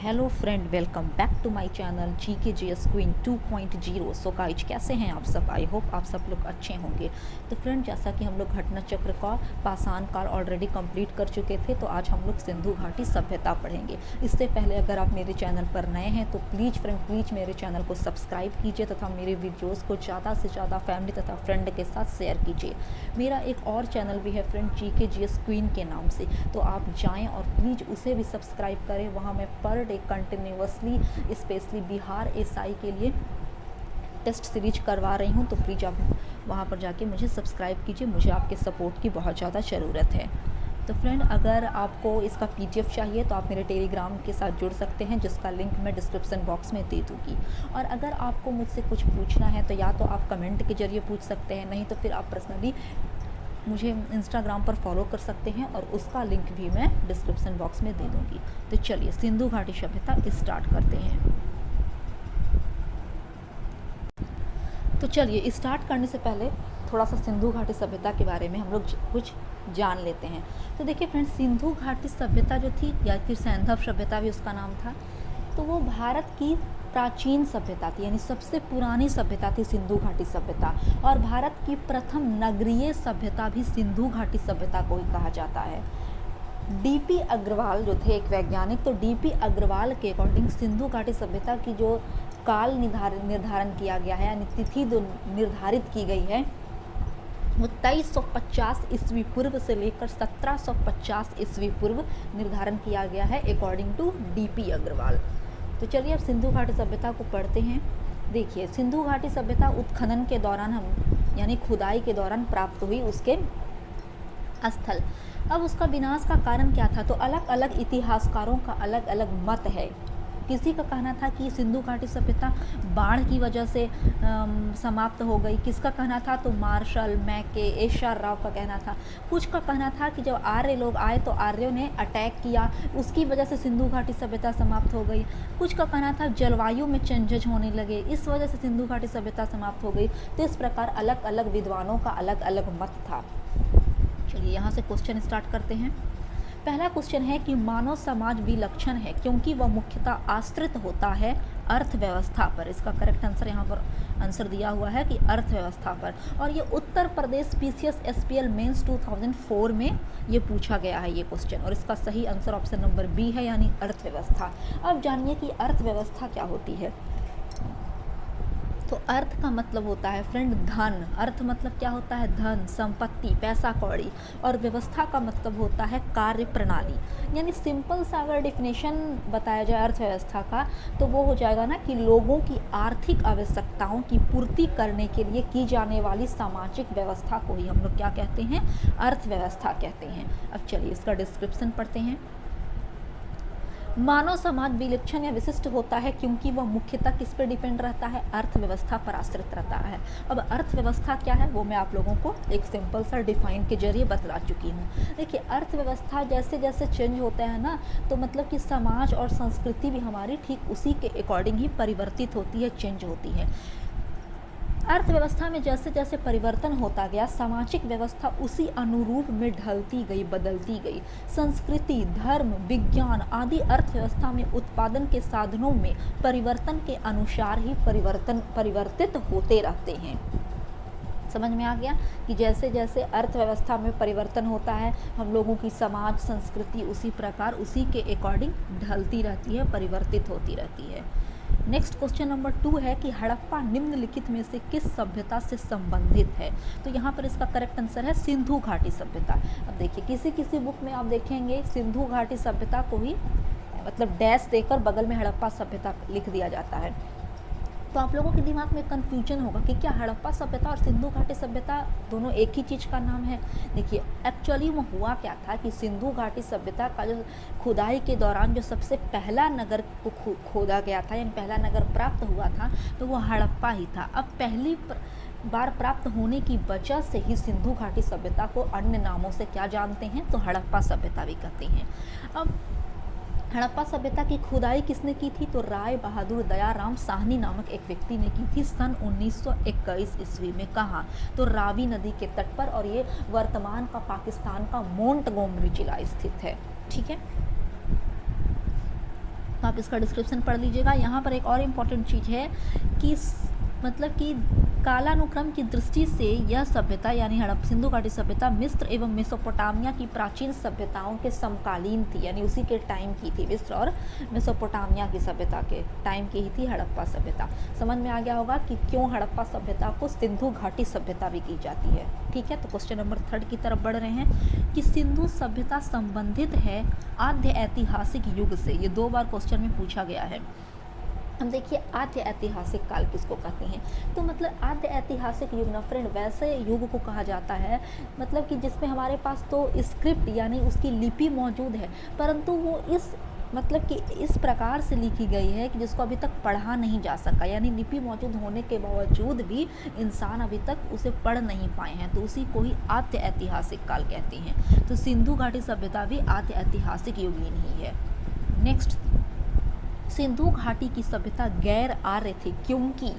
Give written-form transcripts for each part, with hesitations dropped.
Hello friend, welcome back to my channel GKGS queen 2.0। So guys, कैसे हैं आप सब? आई होप आप सब लोग अच्छे होंगे। तो फ्रेंड, जैसा कि हम लोग घटना चक्र का पाषाण काल ऑलरेडी कंप्लीट कर चुके थे, तो आज हम लोग सिंधु घाटी सभ्यता पढ़ेंगे। इससे पहले अगर आप मेरे चैनल पर नए हैं तो प्लीज़ मेरे चैनल को सब्सक्राइब कीजिए तथा मेरे वीडियोज़ को ज़्यादा से ज़्यादा फैमिली तथा फ्रेंड के साथ शेयर कीजिए। मेरा एक और चैनल भी है फ्रेंड, GKGS क्वीन के नाम से, तो आप जाएँ और प्लीज़ उसे भी सब्सक्राइब करें। वहाँ मैं per day continuously specially Bihar SI के लिए टेस्ट सीरीज करवा रही हूँ, तो प्लीज़ आप वहाँ पर जाके मुझे सब्सक्राइब कीजिए। मुझे आपके सपोर्ट की बहुत ज़्यादा ज़रूरत है। तो फ्रेंड, अगर आपको इसका PDF चाहिए तो आप मेरे टेलीग्राम के साथ जुड़ सकते हैं, जिसका लिंक मैं डिस्क्रिप्शन बॉक्स में दे दूँगी। और अगर आपको मुझसे कुछ पूछना है तो या तो आप कमेंट के ज़रिए पूछ सकते हैं, नहीं तो फिर आप पर्सनली मुझे इंस्टाग्राम पर फॉलो कर सकते हैं, और उसका लिंक भी मैं डिस्क्रिप्शन बॉक्स में दे दूँगी। तो चलिए सिंधु घाटी सभ्यता स्टार्ट करते हैं। तो चलिए स्टार्ट करने से पहले थोड़ा सा सिंधु घाटी सभ्यता के बारे में हम लोग कुछ जान लेते हैं। तो देखिए फ्रेंड्स, सिंधु घाटी सभ्यता जो थी, या फिर सैंधव सभ्यता भी उसका नाम था, तो वो भारत की प्राचीन सभ्यता थी, यानी सबसे पुरानी सभ्यता थी सिंधु घाटी सभ्यता। और भारत की प्रथम नगरीय सभ्यता भी सिंधु घाटी सभ्यता को ही कहा जाता है। DP अग्रवाल जो थे एक वैज्ञानिक, तो DP अग्रवाल के अकॉर्डिंग सिंधु घाटी सभ्यता की जो काल निर्धारण किया गया है, यानी तिथि जो निर्धारित की गई है, वो 2350 ईस्वी पूर्व से लेकर 1750 ईस्वी पूर्व निर्धारण किया गया है अकॉर्डिंग टू DP अग्रवाल। तो चलिए अब सिंधु घाटी सभ्यता को पढ़ते हैं। देखिए, सिंधु घाटी सभ्यता उत्खनन के दौरान यानी खुदाई के दौरान प्राप्त हुई उसके स्थल। अब उसका विनाश का कारण क्या था? तो अलग अलग इतिहासकारों का अलग अलग मत है। किसी का कहना था कि सिंधु घाटी सभ्यता बाढ़ की वजह से समाप्त हो गई। किसका कहना था तो मार्शल, मैके, एशआर राव का कहना था। कुछ का कहना था कि जब आर्य लोग आए तो आर्यों ने अटैक किया, उसकी वजह से सिंधु घाटी सभ्यता समाप्त हो गई। कुछ का कहना था जलवायु में चेंजेज होने लगे, इस वजह से सिंधु घाटी सभ्यता समाप्त हो गई। तो इस प्रकार अलग अलग विद्वानों का अलग अलग मत था। चलिए यहाँ से क्वेश्चन स्टार्ट करते हैं। पहला क्वेश्चन है कि मानव समाज विलक्षण है क्योंकि वह मुख्यतः आश्रित होता है अर्थव्यवस्था पर। इसका करेक्ट आंसर यहाँ पर आंसर दिया हुआ है कि अर्थव्यवस्था पर। और ये Uttar Pradesh PCS SPL mains 2004 में ये पूछा गया है ये क्वेश्चन, और इसका सही आंसर ऑप्शन नंबर B है, यानी अर्थव्यवस्था। अब जानिए कि अर्थव्यवस्था क्या होती है। तो अर्थ का मतलब होता है फ्रेंड धन। अर्थ मतलब क्या होता है? धन, संपत्ति, पैसा कौड़ी। और व्यवस्था का मतलब होता है कार्य प्रणाली। यानी सिंपल सा अगर डिफिनेशन बताया जाए अर्थव्यवस्था का, तो वो हो जाएगा ना कि लोगों की आर्थिक आवश्यकताओं की पूर्ति करने के लिए की जाने वाली सामाजिक व्यवस्था को ही हम लोग क्या कहते हैं? अर्थव्यवस्था कहते हैं। अब चलिए इसका डिस्क्रिप्शन पढ़ते हैं। मानव समाज विलक्षण या विशिष्ट होता है क्योंकि वह मुख्यतः किस पर डिपेंड रहता है? अर्थव्यवस्था पर आश्रित रहता है। अब अर्थव्यवस्था क्या है वो मैं आप लोगों को एक सिंपल सा डिफाइन के जरिए बतला चुकी हूँ। देखिए, अर्थव्यवस्था जैसे जैसे चेंज होता है ना, तो मतलब कि समाज और संस्कृति भी हमारी ठीक उसी के अकॉर्डिंग ही परिवर्तित होती है, चेंज होती है। अर्थव्यवस्था में जैसे जैसे परिवर्तन होता गया, सामाजिक व्यवस्था उसी अनुरूप में ढलती गई, बदलती गई। संस्कृति, धर्म, विज्ञान आदि अर्थव्यवस्था में उत्पादन के साधनों में परिवर्तन के अनुसार ही परिवर्तित होते रहते हैं। समझ में आ गया कि जैसे जैसे अर्थव्यवस्था में परिवर्तन होता है, हम लोगों की समाज संस्कृति उसी प्रकार उसी के अकॉर्डिंग ढलती रहती है, परिवर्तित होती रहती है। नेक्स्ट क्वेश्चन नंबर 2 है कि हड़प्पा निम्नलिखित में से किस सभ्यता से संबंधित है? तो यहाँ पर इसका करेक्ट आंसर है सिंधु घाटी सभ्यता। अब देखिए, किसी किसी बुक में आप देखेंगे सिंधु घाटी सभ्यता को ही मतलब डैश देकर बगल में हड़प्पा सभ्यता लिख दिया जाता है। तो आप लोगों के दिमाग में कन्फ्यूजन होगा कि क्या हड़प्पा सभ्यता और सिंधु घाटी सभ्यता दोनों एक ही चीज़ का नाम है? देखिए, एक्चुअली वो हुआ क्या था कि सिंधु घाटी सभ्यता का जो खुदाई के दौरान जो सबसे पहला नगर को खोदा गया था, यानी पहला नगर प्राप्त हुआ था, तो वो हड़प्पा ही था। अब पहली बार प्राप्त होने की वजह से ही सिंधु घाटी सभ्यता को अन्य नामों से क्या जानते हैं? तो हड़प्पा सभ्यता भी कहते हैं। अब हड़प्पा सभ्यता की खुदाई किसने की थी? तो राय बहादुर दयाराम साहनी नामक एक व्यक्ति ने की थी सन 1921 ईस्वी में। कहाँ? तो रावी नदी के तट पर, और ये वर्तमान का पाकिस्तान का मोंटगोमरी जिला स्थित है। ठीक है। तो आप इसका डिस्क्रिप्शन पढ़ लीजिएगा। यहाँ पर एक और इम्पॉर्टेंट चीज़ है कि मतलब कि कालानुक्रम की दृष्टि से यह सभ्यता यानी सिंधु घाटी सभ्यता मिस्र एवं मेसोपोटामिया की प्राचीन सभ्यताओं के समकालीन थी, यानी उसी के टाइम की थी। मिस्र और मेसोपोटामिया की सभ्यता के टाइम की ही थी हड़प्पा सभ्यता। समझ में आ गया होगा कि क्यों हड़प्पा सभ्यता को सिंधु घाटी सभ्यता भी की जाती है। ठीक है, तो क्वेश्चन नंबर 3 की तरफ बढ़ रहे हैं कि सिंधु सभ्यता संबंधित है आद्य ऐतिहासिक युग से। ये 2 बार क्वेश्चन में पूछा गया है। हम देखिए आद्य ऐतिहासिक काल किसको कहते हैं, तो मतलब आद्य ऐतिहासिक युग ना फ्रेंड वैसे युग को कहा जाता है मतलब कि जिसमें हमारे पास तो स्क्रिप्ट यानी उसकी लिपि मौजूद है, परंतु वो इस मतलब कि इस प्रकार से लिखी गई है कि जिसको अभी तक पढ़ा नहीं जा सका, यानी लिपि मौजूद होने के बावजूद भी इंसान अभी तक उसे पढ़ नहीं पाए हैं, तो उसी को ही आद्य ऐतिहासिक काल कहते हैं। तो सिंधु घाटी सभ्यता भी आद्य ऐतिहासिक युग ही नहीं है। नेक्स्ट, सिंधु घाटी की सभ्यता गैर आर्य थी क्योंकि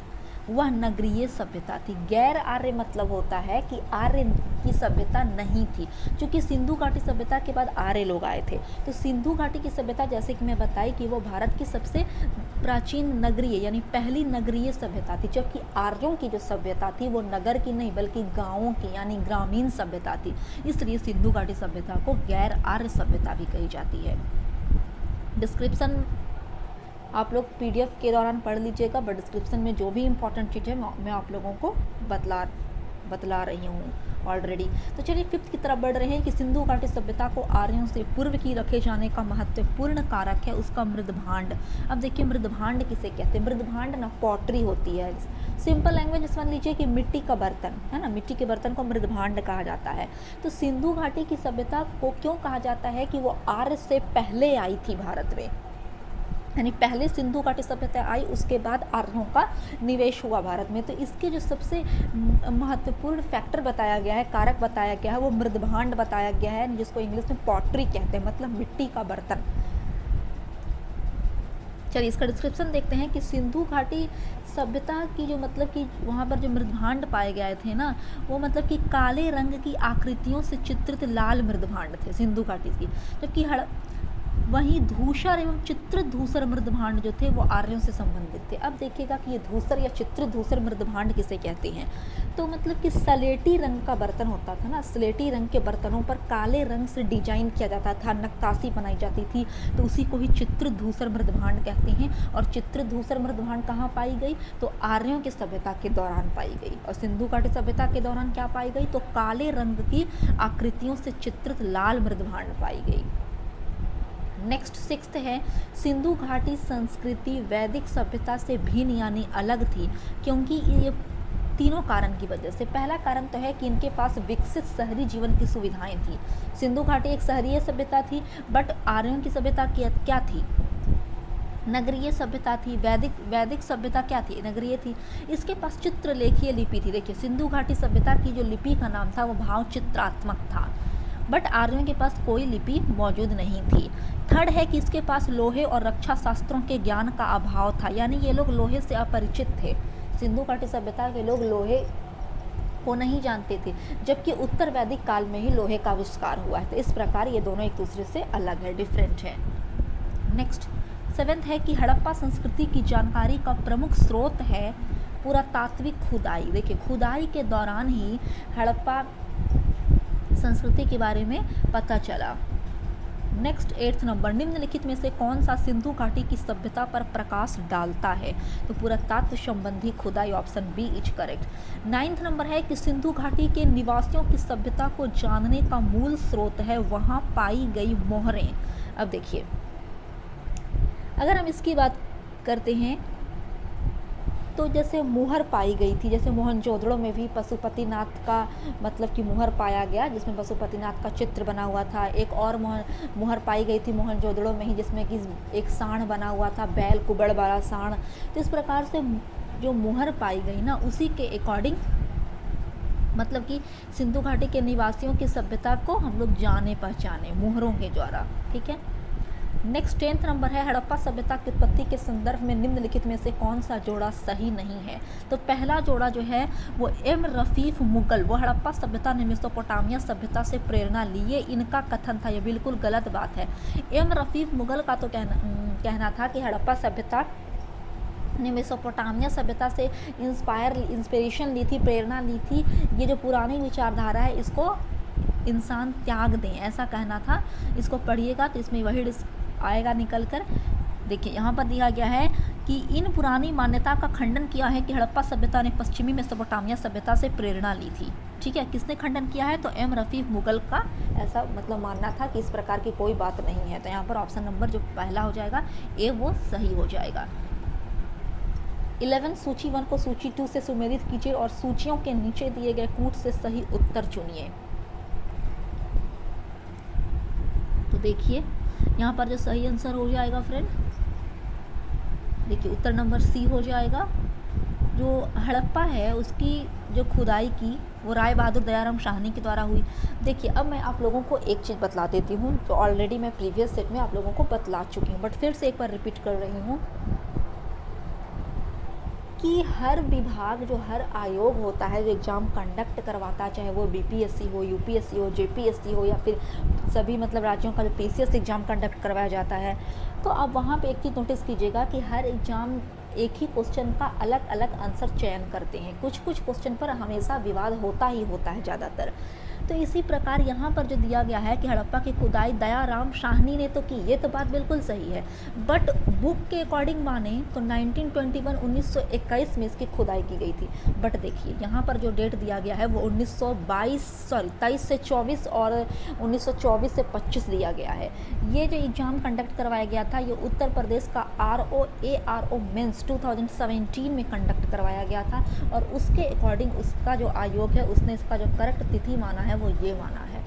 वह नगरीय सभ्यता थी। गैर आर्य मतलब होता है कि आर्य की सभ्यता नहीं थी, क्योंकि सिंधु घाटी सभ्यता के बाद आर्य लोग आए थे। तो सिंधु घाटी की सभ्यता जैसे कि मैं बताई कि वो भारत की सबसे प्राचीन नगरीय यानी पहली नगरीय सभ्यता थी, जबकि आर्यों की जो सभ्यता थी वो नगर की नहीं बल्कि गाँवों की यानी ग्रामीण सभ्यता थी। इसलिए सिंधु घाटी सभ्यता को गैर आर्य सभ्यता भी कही जाती है। डिस्क्रिप्शन आप लोग पीडीएफ के दौरान पढ़ लीजिएगा, बट डिस्क्रिप्शन में जो भी इम्पोर्टेंट चीज़ है मैं आप लोगों को बतला रही हूँ ऑलरेडी। तो चलिए 5th की तरफ बढ़ रहे हैं कि सिंधु घाटी सभ्यता को आर्यों से पूर्व की रखे जाने का महत्वपूर्ण कारक है उसका मृदभांड। अब देखिए मृदभांड किसे कहते हैं। मृदभांड ना पॉटरी होती है। सिंपल लैंग्वेज समझ लीजिए कि मिट्टी का बर्तन है ना, मिट्टी के बर्तन को मृदभांड कहा जाता है। तो सिंधु घाटी की सभ्यता को क्यों कहा जाता है कि वो आर्य से पहले आई थी भारत में, यानी पहले सिंधु घाटी सभ्यता आई उसके बाद आर्यों का निवेश हुआ भारत में। तो इसके जो सबसे महत्वपूर्ण फैक्टर बताया गया है, कारक बताया गया है, वो मृदभांड बताया गया है, जिसको इंग्लिश में पॉटरी कहते हैं, मतलब मिट्टी का बर्तन। चलिए इसका डिस्क्रिप्शन देखते हैं कि सिंधु घाटी सभ्यता की जो मतलब कि वहाँ पर जो मृदभांड पाए गए थे ना, वो मतलब कि काले रंग की आकृतियों से चित्रित लाल मृदभांड थे सिंधु घाटी की, जबकि वहीं धूसर एवं चित्रित धूसर मृदभांड जो थे वो आर्यों से संबंधित थे। अब देखिएगा कि ये धूसर या चित्रित धूसर मृदभांड किसे कहते हैं, तो मतलब कि स्लेटी रंग का बर्तन होता था ना, स्लेटी रंग के बर्तनों पर काले रंग से डिजाइन किया जाता था, नक्काशी बनाई जाती थी, तो उसी को ही चित्रित धूसर मृदभांड कहते हैं। और चित्रित धूसर मृदभांड कहाँ पाई गई, तो आर्यों की सभ्यता के दौरान पाई गई। और सिंधु घाटी सभ्यता के दौरान क्या पाई गई, तो काले रंग की आकृतियों से चित्रित लाल मृदभांड पाई गई। नेक्स्ट 6th है, सिंधु घाटी संस्कृति वैदिक सभ्यता से भिन्न यानी अलग थी क्योंकि ये तीनों कारण की वजह से। पहला कारण तो है कि इनके पास विकसित शहरी जीवन की सुविधाएं थी। सिंधु घाटी एक शहरीय सभ्यता थी, बट आर्यों की सभ्यता क्या थी, नगरीय सभ्यता थी। वैदिक सभ्यता क्या थी, नगरीय थी। इसके पास चित्रलेखीय लिपि थी। देखिए सिंधु घाटी सभ्यता की जो लिपि का नाम था वो भाव चित्रात्मक था, बट आर्यों के पास कोई लिपि मौजूद नहीं थी। थर्ड है कि इसके पास लोहे और रक्षा शास्त्रों के ज्ञान का अभाव था, यानी ये लोग लोहे से अपरिचित थे। सिंधु घाटी सभ्यता के लोग लोहे को नहीं जानते थे, जबकि उत्तर वैदिक काल में ही लोहे का आविष्कार हुआ है। तो इस प्रकार ये दोनों एक दूसरे से अलग है, डिफरेंट है। नेक्स्ट 7th है कि हड़प्पा संस्कृति की जानकारी का प्रमुख स्रोत है पुरातात्विक खुदाई। देखिए खुदाई के दौरान ही हड़प्पा संस्कृति के बारे में पता चला। नेक्स्ट 8th नंबर, निम्नलिखित में से कौन सा सिंधु घाटी की सभ्यता पर प्रकाश डालता है, तो पुरातत्व संबंधी खुदाई, option B is correct. 9th नंबर है कि सिंधु घाटी के निवासियों की सभ्यता को जानने का मूल स्रोत है वहाँ पाई गई मोहरें। अब देखिए अगर हम इसकी बात करते हैं तो जैसे मुहर पाई गई थी, जैसे मोहनजोदड़ो में भी पशुपतिनाथ का मतलब कि मुहर पाया गया जिसमें पशुपतिनाथ का चित्र बना हुआ था। एक और मुहर पाई गई थी मोहनजोदड़ो में ही जिसमें कि एक सांड बना हुआ था, बैल कुबड़ वाला सांड। तो इस प्रकार से जो मुहर पाई गई ना, उसी के अकॉर्डिंग मतलब कि सिंधु घाटी के निवासियों की सभ्यता को हम लोग जाने पहचाने मुहरों के द्वारा। ठीक है। नेक्स्ट 10th नंबर है, हड़प्पा सभ्यता की उत्पत्ति के संदर्भ में निम्नलिखित में से कौन सा जोड़ा सही नहीं है। तो पहला जोड़ा जो है वो एम रफीफ मुगल, वो हड़प्पा सभ्यता ने मेसोपोटामिया सभ्यता से प्रेरणा ली, ये इनका कथन था, ये बिल्कुल गलत बात है। एम रफीफ मुगल का तो कहना कहना था कि हड़प्पा सभ्यता ने मेसोपोटामिया सभ्यता से इंस्पिरेशन ली थी, प्रेरणा ली थी। ये जो पुरानी विचारधारा है इसको इंसान त्याग दें, ऐसा कहना था। इसको पढ़िएगा तो इसमें वही आएगा निकल कर। देखिए यहाँ पर दिया गया है कि इन पुरानी मान्यता का खंडन किया है कि हड़प्पा सभ्यता ने पश्चिमी मेसोपोटामिया सभ्यता से प्रेरणा ली थी। ठीक है, किसने खंडन किया है? तो एम रफ़ीक मुगल का ऐसा मतलब मानना था कि इस प्रकार की कोई बात नहीं है। तो यहाँ पर ऑप्शन नंबर जो पहला हो जाएगा ए वो सही हो जाएगा। 11 सूची 1 को सूची 2 से सुमेलित कीजिए और सूचियों के नीचे दिए गए कूट से सही उत्तर चुनिए। तो देखिए यहाँ पर जो सही आंसर हो जाएगा फ्रेंड, देखिए उत्तर नंबर सी हो जाएगा। जो हड़प्पा है उसकी जो खुदाई की वो राय बहादुर दयाराम शाहनी के द्वारा हुई। देखिए अब मैं आप लोगों को एक चीज़ बतला देती हूँ जो ऑलरेडी मैं प्रीवियस सेट में आप लोगों को बतला चुकी हूँ, बट फिर से एक बार रिपीट कर रही हूँ कि हर विभाग जो हर आयोग होता है जो एग्ज़ाम कंडक्ट करवाता है, चाहे वो बीपीएससी हो, यूपीएससी हो, जेपीएससी हो या फिर सभी मतलब राज्यों का जो पीसीएस एग्ज़ाम कंडक्ट करवाया जाता है, तो आप वहाँ पे एक चीज़ नोटिस कीजिएगा कि हर एग्ज़ाम एक ही क्वेश्चन का अलग अलग आंसर चयन करते हैं। कुछ क्वेश्चन पर हमेशा विवाद होता ही होता है ज़्यादातर। तो इसी प्रकार यहाँ पर जो दिया गया है कि हड़प्पा की खुदाई दयाराम शाहनी ने तो की, ये तो बात बिल्कुल सही है, बट बुक के अकॉर्डिंग माने तो 1921 में इसकी खुदाई की गई थी। बट देखिए यहाँ पर जो डेट दिया गया है वो 23 से 24 और 1924 से 25 दिया गया है। ये जो एग्ज़ाम कंडक्ट करवाया गया था ये उत्तर प्रदेश का RO मेंस 2017 में कंडक्ट करवाया गया था और उसके अकॉर्डिंग उसका जो आयोग है उसने इसका जो करेक्ट तिथि माना है वो ये माना है।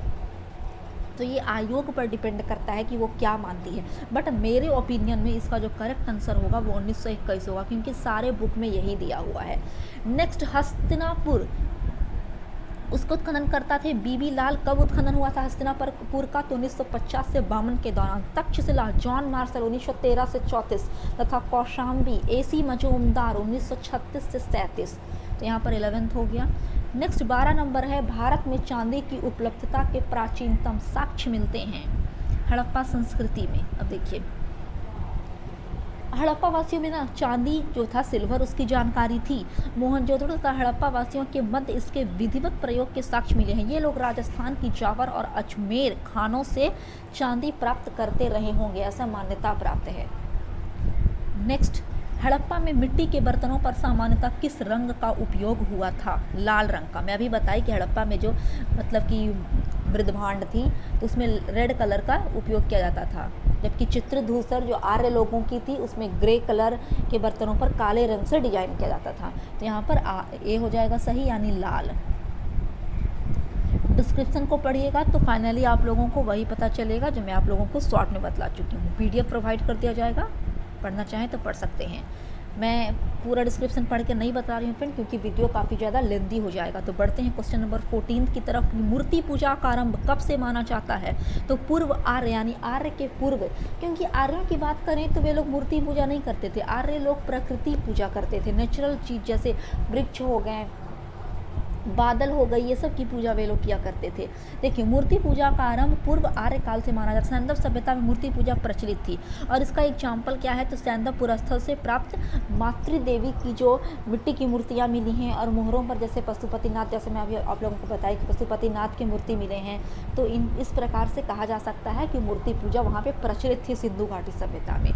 तो ये आयोग पर डिपेंड करता है कि वो क्या मानती है, बट मेरे ओपिनियन में इसका जो करेक्ट आंसर होगा वो 1921 होगा क्योंकि सारे बुक में यही दिया हुआ है। नेक्स्ट, हस्तिनापुर उसको उत्खनन करता थे बीबी लाल। कब उत्खनन हुआ था हस्तिनापुर का? तो 1950 से 52 के दौरान। तक्षशिला जॉन मार्शल 1913 से 34 तथा कौशाम्बी AC मजूमदार 1936 से 37। तो यहाँ पर 11th हो गया। नेक्स्ट 12 नंबर है, भारत में चांदी की उपलब्धता के प्राचीनतम साक्ष्य मिलते हैं हड़प्पा संस्कृति में। अब देखिए हड़प्पा वासियों में ना चांदी जो था सिल्वर उसकी जानकारी थी। मोहनजोदड़ो तथा हड़प्पा वासियों के मध्य इसके विधिवत प्रयोग के साक्ष्य मिले हैं। ये लोग राजस्थान की जावर और अजमेर खानों से चांदी प्राप्त करते रहे होंगे, ऐसा मान्यता प्राप्त है। नेक्स्ट, हड़प्पा में मिट्टी के बर्तनों पर सामान्यतः किस रंग का उपयोग हुआ था? लाल रंग का। मैं अभी बताई कि हड़प्पा में जो मतलब कि मृदभांड थी तो उसमें रेड कलर का उपयोग किया जाता था, जबकि चित्रधूसर जो आर्य लोगों की थी उसमें ग्रे कलर के बर्तनों पर काले रंग से डिजाइन किया जाता था। तो यहाँ पर ए हो जाएगा सही, यानी लाल। डिस्क्रिप्शन को पढ़िएगा तो फाइनली आप लोगों को वही पता चलेगा जो मैं आप लोगों को शॉर्ट में बतला चुकी हूँ। PDF प्रोवाइड कर दिया जाएगा, पढ़ना चाहें तो पढ़ सकते हैं। मैं पूरा डिस्क्रिप्शन पढ़ के नहीं बता रही हूँ फ्रेंड क्योंकि वीडियो काफ़ी ज़्यादा लेंदी हो जाएगा। तो बढ़ते हैं क्वेश्चन नंबर 14 की तरफ। मूर्ति पूजा का आरंभ कब से माना जाता है? तो पूर्व आर्य यानी आर्य के पूर्व, क्योंकि आर्यों की बात करें तो वे लोग मूर्ति पूजा नहीं करते थे। आर्य लोग प्रकृति पूजा करते थे, नेचुरल चीज़ जैसे वृक्ष हो गए, बादल हो गई, ये सब की पूजा वे लोग किया करते थे। देखिए मूर्ति पूजा का आरंभ पूर्व आर्य काल से माना जाता है। सैंधव सभ्यता में मूर्ति पूजा प्रचलित थी और इसका एग्जाम्पल क्या है? तो सैंधव स्थल से प्राप्त मातृदेवी की जो मिट्टी की मूर्तियाँ मिली हैं और मोहरों पर जैसे पशुपतिनाथ, जैसे मैं अभी आप लोगों को बताया कि पशुपतिनाथ की मूर्ति मिले हैं, तो इस प्रकार से कहा जा सकता है कि मूर्ति पूजा वहाँ पर प्रचलित थी सिंधु घाटी सभ्यता में।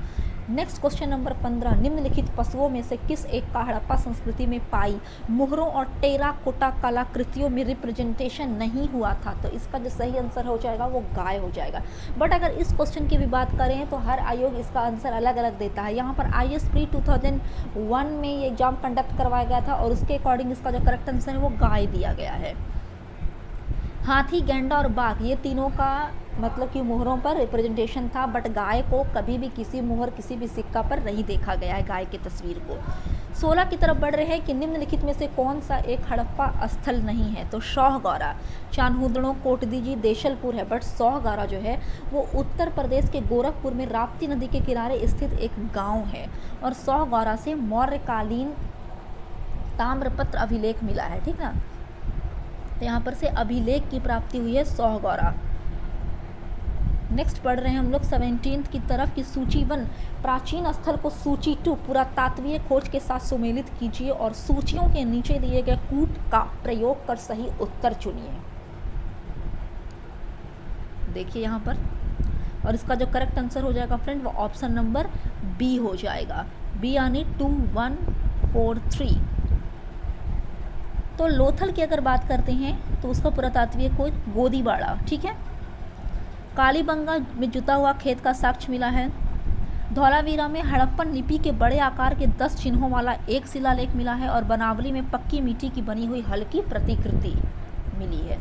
नेक्स्ट क्वेश्चन नंबर 15, निम्नलिखित पशुओं में से किस एक का हड़प्पा संस्कृति में पाई मोहरों और टेराकोटा कलाकृतियों में रिप्रेजेंटेशन नहीं हुआ था? तो इसका जो सही आंसर हो जाएगा वो गाय हो जाएगा। बट अगर इस क्वेश्चन की भी बात करें तो हर आयोग इसका आंसर अलग अलग देता है। यहाँ पर IS प्री 2001 में ये एग्जाम कंडक्ट करवाया गया था और उसके अकॉर्डिंग इसका जो करेक्ट आंसर है वो गाय दिया गया है। हाथी, गैंडा और बाघ ये तीनों का मतलब कि मोहरों पर रिप्रेजेंटेशन था, बट गाय को कभी भी किसी मोहर किसी भी सिक्का पर नहीं देखा गया है, गाय की तस्वीर को। 16 की तरफ बढ़ रहे हैं कि निम्नलिखित में से कौन सा एक हड़प्पा स्थल नहीं है? तो सौहगौरा, चान्हुदड़ो, कोटदीजी, देशलपुर है, बट सौहगौरा जो है वो उत्तर प्रदेश के गोरखपुर में राप्ती नदी के किनारे स्थित एक गाँव है और सौहगौरा से मौर्यकालीन ताम्रपत्र अभिलेख मिला है, ठीक ना। तो यहाँ पर से अभिलेख की प्राप्ति हुई है सौहगौरा। नेक्स्ट पढ़ रहे हैं हम लोग 17th की तरफ की सूची 1, प्राचीन स्थल को सूची 2 पुरातात्वीय खोज के साथ सुमेलित कीजिए और सूचियों के नीचे दिए गए कूट का प्रयोग कर सही उत्तर चुनिए। देखिए यहाँ पर, और इसका जो करेक्ट आंसर हो जाएगा फ्रेंड वो ऑप्शन नंबर बी हो जाएगा, बी यानी 2143। तो लोथल की अगर बात करते हैं तो उसका पुरातात्वीय खोज गोदीबाड़ा, ठीक है। कालीबंगा में जुता हुआ खेत का साक्ष्य मिला है। धौलावीरा में हड़प्पन लिपि के बड़े आकार के 10 चिन्हों वाला एक शिलालेख मिला है और बनावली में पक्की मिट्टी की बनी हुई हल्की प्रतिकृति मिली है।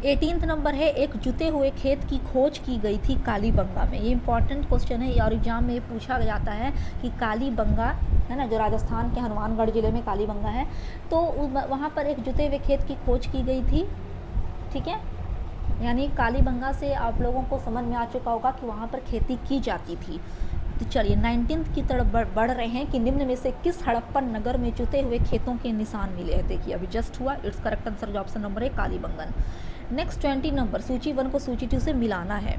18th नंबर है, एक जुते हुए खेत की खोज की गई थी कालीबंगा में। ये इंपॉर्टेंट क्वेश्चन है और एग्जाम में पूछा जाता है कि कालीबंगा है ना, जो राजस्थान के हनुमानगढ़ जिले में कालीबंगा है, तो वहाँ पर एक जुते हुए खेत की खोज की गई थी, ठीक है। यानी कालीबंगा से आप लोगों को समझ में आ चुका होगा कि वहाँ पर खेती की जाती थी। तो चलिए 19th की तरफ बढ़ रहे हैं कि निम्न में से किस हड़प्पन नगर में जुते हुए खेतों के निशान मिले हैं। देखिए अभी जस्ट हुआ, इट्स करेक्ट आंसर जो ऑप्शन नंबर है कालीबंगन। नेक्स्ट 20 नंबर, सूची 1 को सूची 2 से मिलाना है।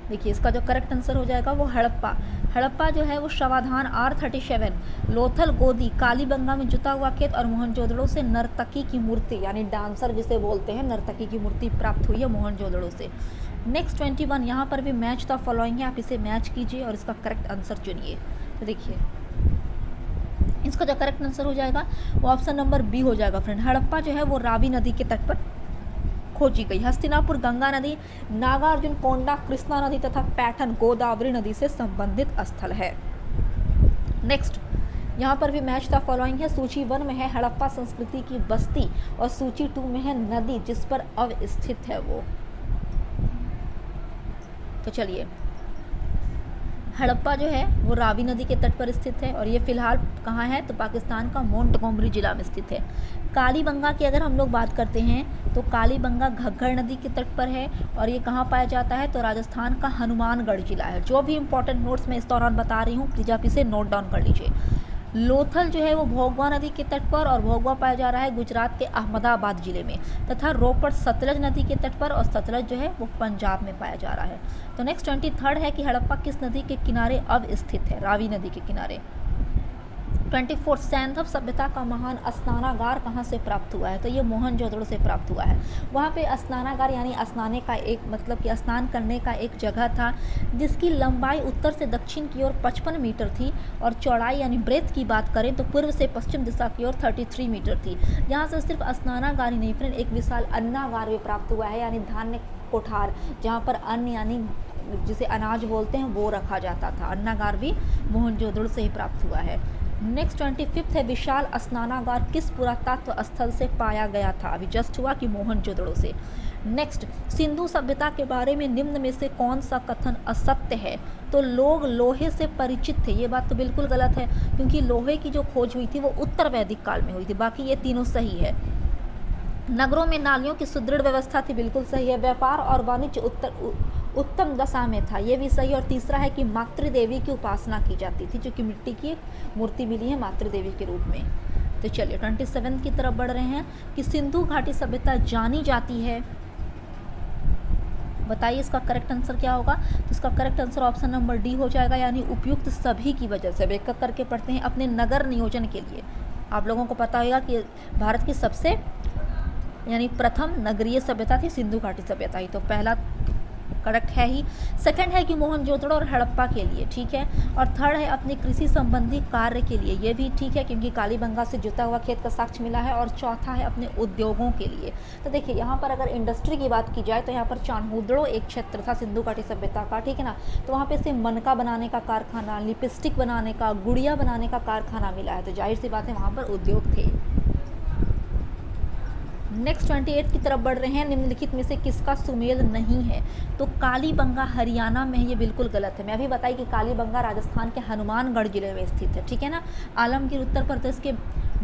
देखिए इसका जो करेक्ट आंसर हो जाएगा वो हड़प्पा। हड़प्पा जो है वो शवाधान R37, लोथल गोदी, कालीबंगा में जुता हुआ खेत और मोहनजोदड़ो से नर्तकी की मूर्ति यानी डांसर जिसे बोलते हैं, नर्तकी की मूर्ति प्राप्त हुई है मोहनजोदड़ो से। नेक्स्ट 21, यहाँ पर भी मैच द फॉलोइंग है, आप इसे मैच कीजिए और इसका करेक्ट आंसर चुनिए। तो देखिए इसका जो करेक्ट आंसर हो जाएगा वो ऑप्शन नंबर बी हो जाएगा फ्रेंड। हड़प्पा जो है वो रावी नदी के तट पर खोजी गई। हस्तिनापुर गंगा नदी, नागार्जुन कोंडा कृष्णा नदी तथा पैठन गोदावरी नदी से संबंधित स्थल है। नेक्स्ट यहाँ पर भी मैच द फॉलोइंग है, सूची 1 में है हड़प्पा संस्कृति की बस्ती और सूची 2 में है नदी जिस पर अवस्थित है वो। तो चलिए हड़प्पा जो है वो रावी नदी के तट पर स्थित है और ये फिलहाल कहाँ है तो पाकिस्तान का मोंटगोमरी जिला में स्थित है। कालीबंगा की अगर हम लोग बात करते हैं तो कालीबंगा घग्गर नदी के तट पर है और ये कहाँ पाया जाता है तो राजस्थान का हनुमानगढ़ जिला है। जो भी इंपॉर्टेंट नोट्स मैं इस दौरान बता रही हूँ प्लीज आप इसे नोट डाउन कर लीजिए। लोथल जो है वो भोगवा नदी के तट पर और भोगवा पाया जा रहा है गुजरात के अहमदाबाद जिले में, तथा रोपड़ सतलज नदी के तट पर और सतलज जो है वो पंजाब में पाया जा रहा है। तो नेक्स्ट 23 है कि हड़प्पा किस नदी के किनारे अब स्थित है, रावी नदी के किनारे। 24 सैंधव सभ्यता का महान स्नानागार कहाँ से प्राप्त हुआ है तो ये मोहनजोदड़ो से प्राप्त हुआ है। वहाँ पे स्नानागार यानी स्नाने का एक मतलब कि स्नान करने का एक जगह था जिसकी लंबाई उत्तर से दक्षिण की ओर 55 मीटर थी और चौड़ाई यानी ब्रेथ की बात करें तो पूर्व से पश्चिम दिशा की ओर 33 मीटर थी। यहाँ से सिर्फ स्नानागार ही नहीं फ्रेंड, एक विशाल अन्नागार भी प्राप्त हुआ है यानी धान्य कोठार, जहाँ पर अन्न यानी जिसे अनाज बोलते हैं वो रखा जाता था। अन्नागार भी मोहनजोदड़ो से ही प्राप्त हुआ है। नेक्स्ट 25 है विशाल स्नानागार किस पुरातत्व स्थल से पाया गया था, अभी जस्ट हुआ कि मोहनजोदड़ो से। नेक्स्ट सिंधु सभ्यता के बारे में निम्न में से कौन सा कथन असत्य है तो लोग लोहे से परिचित थे, ये बात तो बिल्कुल गलत है क्योंकि लोहे की जो खोज हुई थी वो उत्तर वैदिक काल में हुई थी, बाकी ये तीनों सही है। नगरों में नालियों की सुदृढ़ व्यवस्था थी, बिल्कुल सही है। व्यापार और वाणिज्य उत्तम दशा में था, ये भी सही। और तीसरा है कि मातृदेवी की उपासना की जाती थी, जो कि मिट्टी की एक मूर्ति मिली है मातृदेवी के रूप में। तो चलिए 27 की तरफ बढ़ रहे हैं कि सिंधु घाटी सभ्यता जानी जाती है, बताइए इसका करेक्ट आंसर क्या होगा। तो इसका correct answer option number D हो जाएगा यानी उपयुक्त सभी की वजह से। एक करके पढ़ते हैं अपने नगर नियोजन के लिए। आप लोगों को पता होगा कि भारत की सबसे यानी प्रथम नगरीय सभ्यता थी सिंधु घाटी सभ्यता ही, तो पहला करेक्ट है ही। सेकंड है कि मोहनजोदड़ो और हड़प्पा के लिए, ठीक है। और थर्ड है अपने कृषि संबंधी कार्य के लिए, ये भी ठीक है क्योंकि कालीबंगा से जुता हुआ खेत का साक्ष्य मिला है। और चौथा है अपने उद्योगों के लिए। तो देखिए यहाँ पर अगर इंडस्ट्री की बात की जाए तो यहाँ पर चान्होदड़ो एक क्षेत्र था सिंधु घाटी सभ्यता का, ठीक है ना। तो वहाँ पे से मनका बनाने का कारखाना, लिपस्टिक बनाने का, गुड़िया बनाने का कारखाना मिला है, तो जाहिर सी बात है वहाँ पर उद्योग थे। नेक्स्ट 28 की तरफ बढ़ रहे हैं, निम्नलिखित में से किसका सुमेल नहीं है तो कालीबंगा हरियाणा में है, ये बिल्कुल गलत है। मैं अभी बताई कि कालीबंगा राजस्थान के हनुमानगढ़ जिले में स्थित है, ठीक है ना। आलमगीर उत्तर प्रदेश के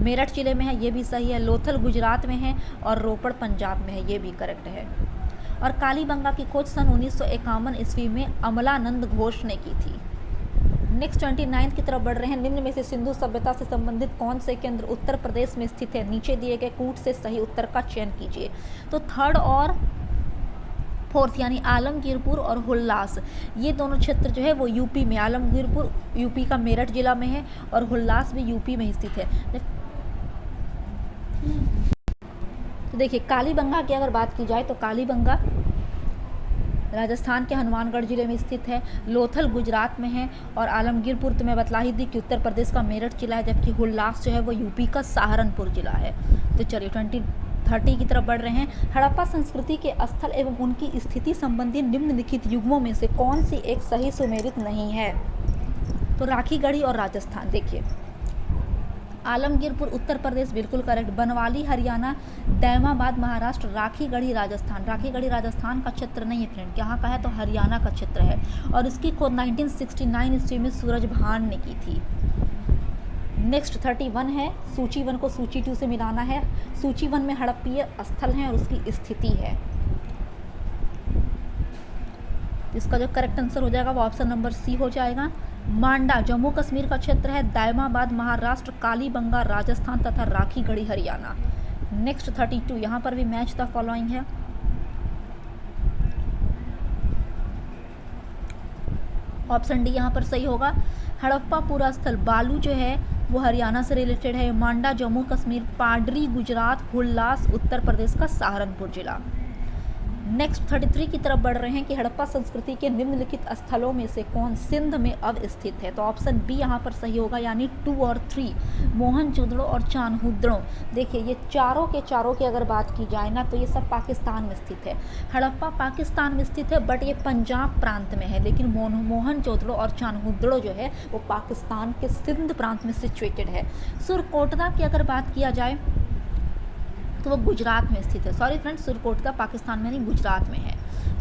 मेरठ जिले में है, ये भी सही है। लोथल गुजरात में है और रोपड़ पंजाब में है, ये भी करेक्ट है। और कालीबंगा की खोज सन 1951 ईस्वी में अमलानंद घोष ने की थी। नेक्स्ट 29 की तरफ बढ़ रहे हैं। निम्न में से सिंधु सभ्यता से संबंधित कौन से केंद्र उत्तर प्रदेश में स्थित है? नीचे दिए गए कूट से सही उत्तर का चयन कीजिए। तो थर्ड और फोर्थ यानी आलमगीरपुर और हुल्लास, ये दोनों क्षेत्र जो है वो यूपी में, आलमगीरपुर यूपी का मेरठ जिला में है और हुल्लास भी यूपी में स्थित है। तो देखिए कालीबंगा की अगर बात की जाए तो कालीबंगा राजस्थान के हनुमानगढ़ जिले में स्थित है, लोथल गुजरात में है और आलमगीरपुर तो मैं बतला ही दी कि उत्तर प्रदेश का मेरठ जिला है, जबकि हुल्लास जो है वो यूपी का सहारनपुर जिला है। तो चलिए 30 की तरफ बढ़ रहे हैं। हड़प्पा संस्कृति के स्थल एवं उनकी स्थिति संबंधी निम्नलिखित युग्मों में से कौन सी एक सही सुमेलित नहीं है? तो राखीगढ़ी और राजस्थान। देखिए आलमगीरपुर उत्तर प्रदेश बिल्कुल करेक्ट, बनवाली हरियाणा, दैमाबाद महाराष्ट्र, राखीगढ़ी राजस्थान। राखीगढ़ी राजस्थान का क्षेत्र नहीं है फ्रेंड, यहाँ का है तो हरियाणा का क्षेत्र है और इसकी खोज 1969 ईस्वी में सूरज भान ने की थी। नेक्स्ट 31 है, सूची 1 को सूची 2 से मिलाना है। सूची 1 में हड़प्पीय स्थल हैं और उसकी स्थिति है। इसका जो करेक्ट आंसर हो जाएगा वो ऑप्शन नंबर सी हो जाएगा। मांडा जम्मू कश्मीर का क्षेत्र है, दायमाबाद महाराष्ट्र, कालीबंगा राजस्थान तथा राखीगढ़ी हरियाणा। नेक्स्ट 32, यहाँ पर भी मैच द फॉलोइंग है। ऑप्शन डी यहाँ पर सही होगा। हड़प्पा पूरा स्थल बालू जो है वो हरियाणा से रिलेटेड है, मांडा जम्मू कश्मीर, पाडरी गुजरात, हुल्लास उत्तर प्रदेश का सहारनपुर जिला। नेक्स्ट 33 की तरफ बढ़ रहे हैं कि हड़प्पा संस्कृति के निम्नलिखित स्थलों में से कौन सिंध में अब स्थित है? तो ऑप्शन बी यहाँ पर सही होगा, यानी 2 और 3, मोहनजोदड़ो और चान्होदड़ो। देखिए ये चारों की अगर बात की जाए ना तो ये सब पाकिस्तान में स्थित है। हड़प्पा पाकिस्तान में स्थित है बट ये पंजाब प्रांत में है, लेकिन मोहनजोदड़ो और चान्होदड़ो जो है वो पाकिस्तान के सिंध प्रांत में सिचुएटेड है। सुरकोटदा की अगर बात किया जाए तो वो गुजरात में स्थित है। सॉरी फ्रेंड्स, सुरकोटदा पाकिस्तान में नहीं गुजरात में है।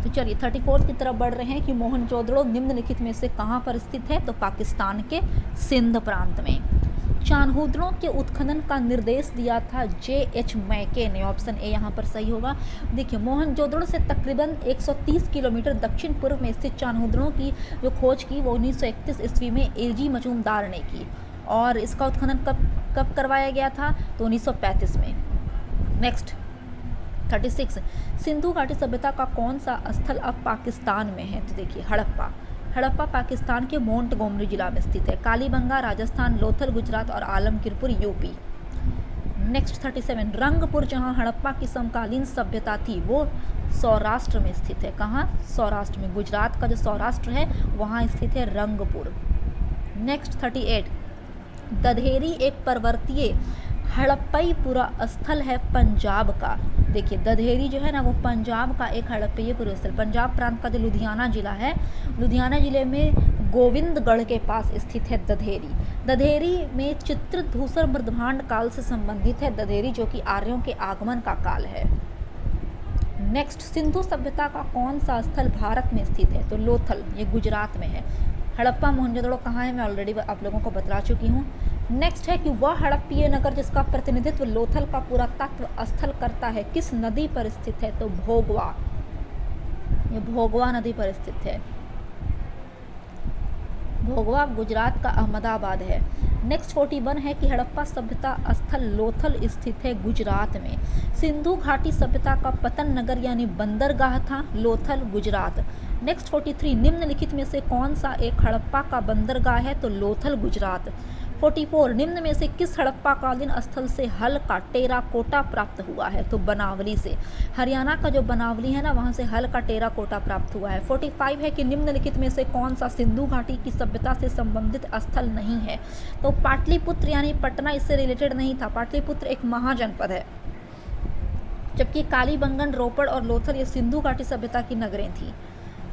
तो चलिए 34 की तरफ बढ़ रहे हैं कि मोहनजोदड़ो निम्नलिखित में से कहाँ पर स्थित है? तो पाकिस्तान के सिंध प्रांत में। चान्होदड़ो के उत्खनन का निर्देश दिया था J.H. मैके ने, ऑप्शन ए यहाँ पर सही होगा। देखिए मोहनजोदड़ो से तकरीबन 130 किलोमीटर दक्षिण पूर्व में स्थित चान्होदड़ो की जो खोज की वो 1931 ईस्वी में A.G. मजूमदार ने की और इसका उत्खनन कब करवाया गया था? तो 1935 में। नेक्स्ट 36, सिंधु घाटी सभ्यता का कौन सा स्थल अब पाकिस्तान में है? तो देखिए हड़प्पा पाकिस्तान के मोंटगोमरी जिला में स्थित है, कालीबंगा राजस्थान, लोथल गुजरात और आलमगीरपुर यूपी। नेक्स्ट 37, रंगपुर जहां हड़प्पा की समकालीन सभ्यता थी वो सौराष्ट्र में स्थित है। कहाँ? सौराष्ट्र में, गुजरात का जो सौराष्ट्र है वहाँ स्थित है रंगपुर। नेक्स्ट 38, दधेरी एक पर्वतीय हड़प्पीय स्थल है पंजाब का। देखिए दधेरी जो है ना वो पंजाब का एक हड़प्पीय स्थल, पंजाब प्रांत का जो लुधियाना जिला है, लुधियाना जिले में गोविंदगढ़ के पास स्थित है दधेरी। दधेरी में चित्रधूसर मृदभांड काल से संबंधित है दधेरी, जो कि आर्यों के आगमन का काल है। नेक्स्ट, सिंधु सभ्यता का कौन सा स्थल भारत में स्थित है? तो लोथल, ये गुजरात में है। हड़प्पा मोहनजोदड़ो कहाँ है मैं ऑलरेडी आप लोगों को बता चुकी हूँ। नेक्स्ट है कि वह हड़प्पीय नगर जिसका प्रतिनिधित्व लोथल का पुरातत्व स्थल करता है किस नदी पर स्थित है? तो भोगवा, ये भोगवा नदी पर स्थित है। भोगवा गुजरात का अहमदाबाद है। नेक्स्ट 41 है कि हड़प्पा सभ्यता स्थल लोथल स्थित है गुजरात में। सिंधु घाटी सभ्यता का पतन नगर यानी बंदरगाह था लोथल गुजरात। नेक्स्ट 43, निम्नलिखित में से कौन सा एक हड़प्पा का बंदरगाह है? तो लोथल गुजरात। 44, निम्न में से किस हड़प्पाकालीन स्थल से हल का टेराकोटा प्राप्त हुआ है? तो बनावली से, हरियाणा का जो बनावली है ना वहाँ से हल का टेराकोटा प्राप्त हुआ है। 45 है कि निम्नलिखित में से कौन सा सिंधु घाटी की सभ्यता से संबंधित स्थल नहीं है? तो पाटलिपुत्र यानी पटना इससे रिलेटेड नहीं था, पाटलिपुत्र एक महाजनपद है, जबकि कालीबंगन, रोपड़ और लोथल ये सिंधु घाटी सभ्यता की नगरें थी।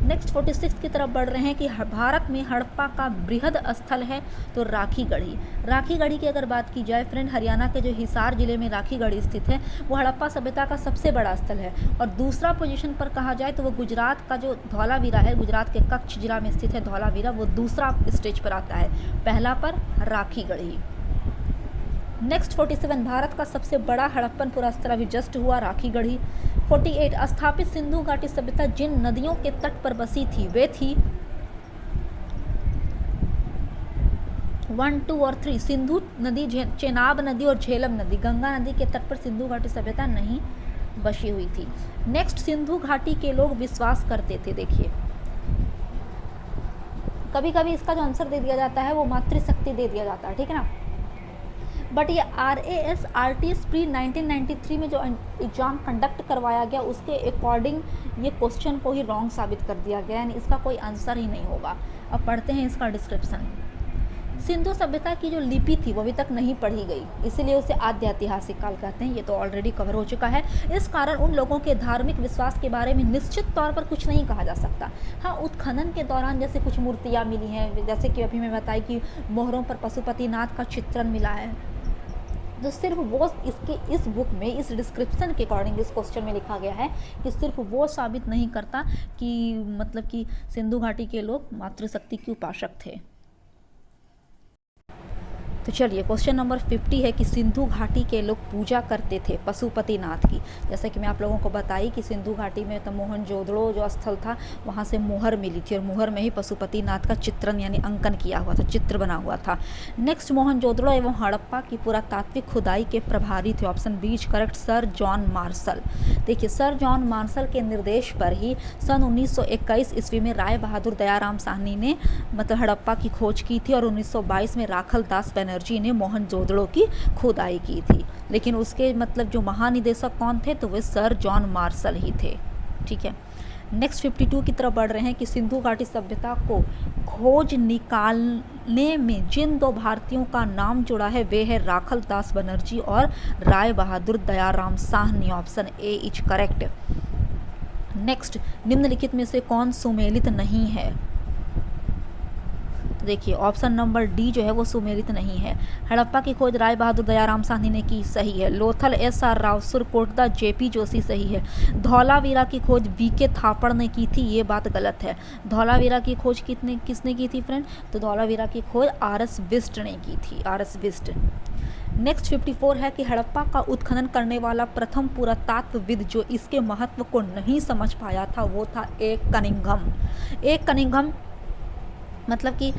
नेक्स्ट 46 की तरफ बढ़ रहे हैं कि भारत में हड़प्पा का बृहद स्थल है तो राखीगढ़ी। राखीगढ़ी की अगर बात की जाए फ्रेंड, हरियाणा के जो हिसार जिले में राखीगढ़ी स्थित है वो हड़प्पा सभ्यता का सबसे बड़ा स्थल है। और दूसरा पोजीशन पर कहा जाए तो वो गुजरात का जो धौलावीरा है, गुजरात के कच्छ जिला में स्थित है धौलावीरा, वो दूसरा स्टेज पर आता है, पहला पर राखीगढ़ी। नेक्स्ट 47, भारत का सबसे बड़ा हड़प्पन पुरस्कार अभी जस्ट हुआ राखीगढ़ी। 48, स्थापित सिंधु घाटी सभ्यता जिन नदियों के तट पर बसी थी वे थी 1, 2 और 3, सिंधु नदी, चेनाब नदी और झेलम नदी, गंगा नदी के तट पर सिंधु घाटी सभ्यता नहीं बसी हुई थी। नेक्स्ट, सिंधु घाटी के लोग विश्वास करते थे। देखिए कभी कभी इसका जो आंसर दे दिया जाता है वो मातृशक्ति दे दिया जाता है, ठीक है ना, बट ये RAS प्री 1993 में जो एग्ज़ाम कंडक्ट करवाया गया उसके अकॉर्डिंग ये क्वेश्चन को ही रॉन्ग साबित कर दिया गया, यानी इसका कोई आंसर ही नहीं होगा। अब पढ़ते हैं इसका डिस्क्रिप्शन। सिंधु सभ्यता की जो लिपि थी वो अभी तक नहीं पढ़ी गई, इसीलिए उसे आद्य ऐतिहासिक काल कहते हैं। ये तो ऑलरेडी कवर हो चुका है। इस कारण उन लोगों के धार्मिक विश्वास के बारे में निश्चित तौर पर कुछ नहीं कहा जा सकता। हाँ, उत्खनन के दौरान जैसे कुछ मूर्तियाँ मिली हैं, जैसे कि अभी मैं बताई कि मोहरों पर पशुपतिनाथ का चित्रण मिला है, तो सिर्फ वो इस बुक में इस डिस्क्रिप्शन के अकॉर्डिंग इस क्वेश्चन में लिखा गया है कि सिर्फ वो साबित नहीं करता कि मतलब कि सिंधु घाटी के लोग मातृशक्ति के उपासक थे। तो चलिए क्वेश्चन नंबर 50 है कि सिंधु घाटी के लोग पूजा करते थे पशुपतिनाथ की। जैसे कि मैं आप लोगों को बताई कि सिंधु घाटी में तो मोहनजोदड़ो जो स्थल था वहाँ से मोहर मिली थी और मोहर में ही पशुपतिनाथ का चित्रण यानी अंकन किया हुआ था, चित्र बना हुआ था। नेक्स्ट, मोहनजोदड़ो एवं हड़प्पा की पुरातात्विक खुदाई के प्रभारी थे। Option B is correct, sir John Marshall. देखिए सर जॉन मार्शल के निर्देश पर ही सन 1921 ईस्वी में राय बहादुर दयाराम साहनी ने मतलब हड़प्पा की खोज की थी और 1922 में राखल दास बनर्जी ने मोहनजोदड़ो की खुदाई की थी। लेकिन उसके मतलब जो महानिदेशक कौन थे, तो वे सर जॉन मार्शल ही थे, ठीक है। नेक्स्ट 52 की तरफ बढ़ रहे हैं कि सिंधु घाटी सभ्यता को खोज निकालने में जिन दो भारतीयों का नाम जुड़ा है वे है राखल दास बनर्जी और Rai Bahadur Dayaram Sahni. Option A is correct. Next, निम्नलिखित में से कौन सुमेलित नहीं है? देखिए ऑप्शन नंबर डी जो है वो सुमेलित नहीं है। हड़प्पा की खोज राय बहादुर दयाराम साहनी ने की, सही है। लोथल SR राव, सुरकोटदा JP जोशी, सही है। धौलावीरा की खोज VK थापड़ ने की थी, ये बात गलत है। धौलावीरा की खोज किसने की थी फ्रेंड? तो धौलावीरा की खोज RS बिस्ट ने की थी, RS बिस्ट। नेक्स्ट 54 है कि हड़प्पा का उत्खनन करने वाला प्रथम पुरातत्वविद जो इसके महत्व को नहीं समझ पाया था वो था ए कनिंघम। मतलब कि